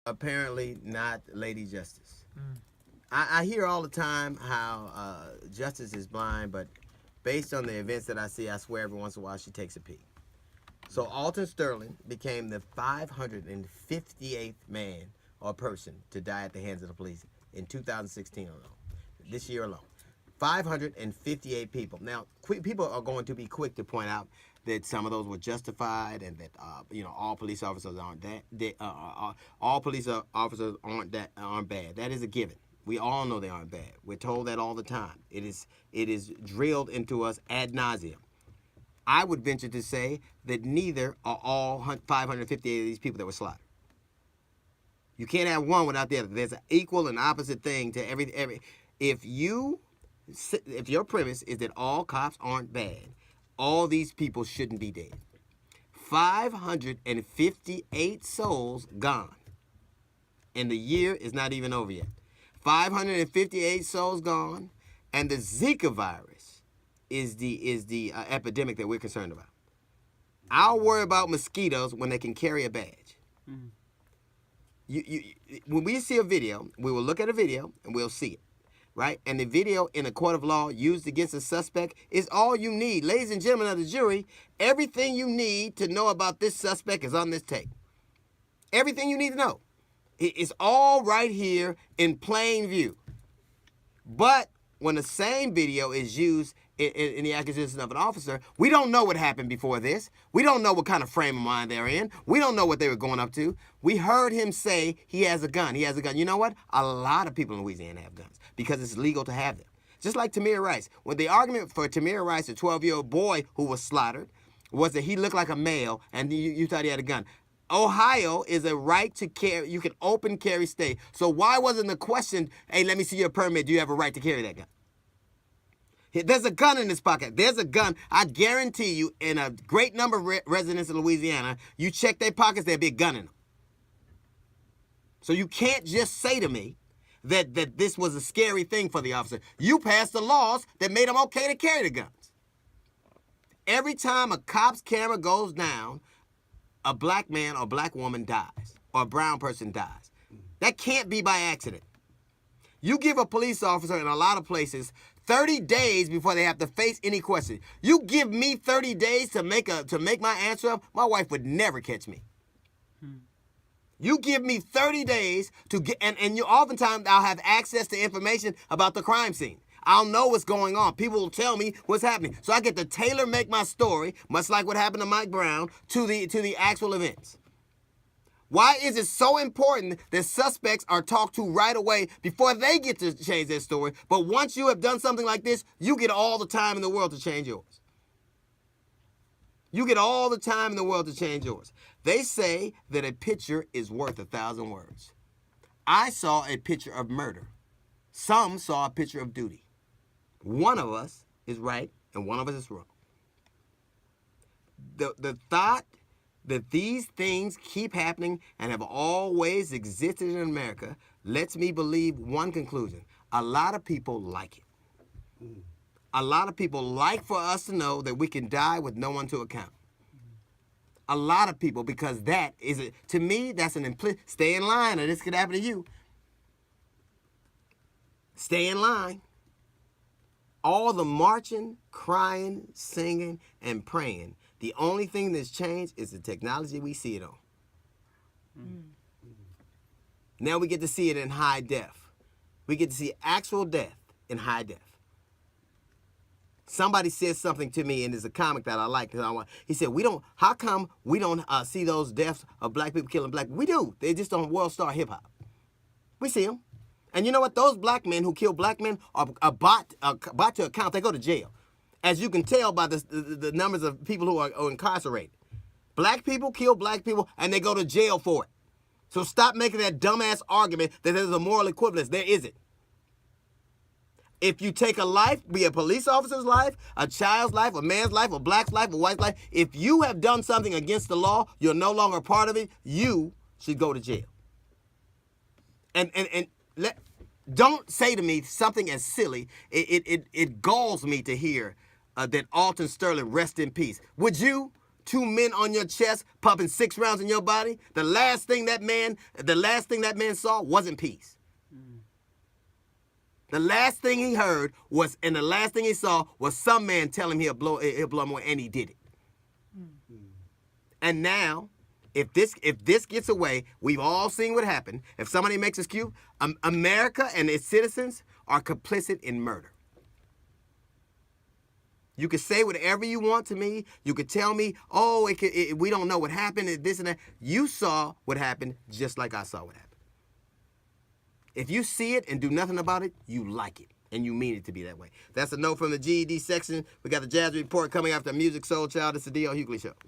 apparently not Lady Justice. I hear all the time how justice is blind, but based on the events that I see, I swear every once in a while she takes a peek. So Alton Sterling became the 558th man or person to die at the hands of the police in 2016 alone. This year alone. 558 people. Now, people are going to be quick to point out that some of those were justified, and that all police officers aren't that. All police officers aren't bad. That is a given. We all know they aren't bad. We're told that all the time. It is drilled into us ad nauseum. I would venture to say that neither are all 558 of these people that were slaughtered. You can't have one without the other. There's an equal and opposite thing to every. If your premise is that all cops aren't bad, all these people shouldn't be dead. 558 souls gone, and the year is not even over yet. 558 souls gone, and the Zika virus is the epidemic that we're concerned about. I'll worry about mosquitoes when they can carry a badge. Mm-hmm. When we see a video, we will look at a video and we'll see it, right? And the video in a court of law used against a suspect is all you need. Ladies and gentlemen of the jury, everything you need to know about this suspect is on this tape. Everything you need to know. It's all right here in plain view. But when the same video is used in the accusation of an officer, we don't know what happened before this. We don't know what kind of frame of mind they're in. We don't know what they were going up to. We heard him say he has a gun. He has a gun. You know what? A lot of people in Louisiana have guns because it's legal to have them. Just like Tamir Rice. When the argument for Tamir Rice, a 12-year-old boy who was slaughtered, was that he looked like a male and you thought he had a gun. Ohio is a right to carry. You can open carry state. So why wasn't the question, hey, let me see your permit. Do you have a right to carry that gun? There's a gun in his pocket. There's a gun. I guarantee you, in a great number of residents of Louisiana, you check their pockets, there'll be a gun in them. So you can't just say to me that this was a scary thing for the officer. You passed the laws that made them okay to carry the guns. Every time a cop's camera goes down, a black man or black woman dies, or a brown person dies. That can't be by accident. You give a police officer in a lot of places 30 days before they have to face any question. You give me 30 days to make my answer up, my wife would never catch me. You give me 30 days to get, and you oftentimes I'll have access to information about the crime scene. I'll know what's going on. People will tell me what's happening. So I get to tailor make my story, much like what happened to Mike Brown, to the actual events. Why is it so important that suspects are talked to right away before they get to change their story? But once you have done something like this, you get all the time in the world to change yours. You get all the time in the world to change yours. They say that a picture is worth 1,000 words. I saw a picture of murder. Some saw a picture of duty. One of us is right and one of us is wrong. The thought that these things keep happening and have always existed in America lets me believe one conclusion. A lot of people like it. A lot of people like for us to know that we can die with no one to account. A lot of people, because that is, to me, that's an implicit, stay in line or this could happen to you. Stay in line. All the marching, crying, singing, and praying, the only thing that's changed is the technology we see it on. Now we get to see it in high def. We get to see actual death in high def. Somebody said something to me, and there's a comic that I like. He said, how come we don't see those deaths of black people killing black people? We do. They're just on World Star Hip Hop. We see them. And you know what? Those black men who kill black men are bought to account. They go to jail. As you can tell by the numbers of people who are incarcerated. Black people kill black people, and they go to jail for it. So stop making that dumbass argument that there's a moral equivalence. There isn't. If you take a life, be a police officer's life, a child's life, a man's life, a black's life, a white's life, if you have done something against the law, you're no longer a part of it, you should go to jail. Don't say to me something as silly. It galls me to hear that Alton Sterling rest in peace. Would you? two men on your chest, pumping 6 rounds in your body, the last thing that man saw wasn't peace. The last thing he heard was, and the last thing he saw was some man tell him he'll blow more, and he did it. And now, if this gets away, we've all seen what happened. If somebody makes us cute, America and its citizens are complicit in murder. You could say whatever you want to me. You could tell me, oh, we don't know what happened, this and that. You saw what happened just like I saw what happened. If you see it and do nothing about it, you like it. And you mean it to be that way. That's a note from the GED section. We got the Jazz Report coming after Music Soul Child. It's the D.L. Hughley Show.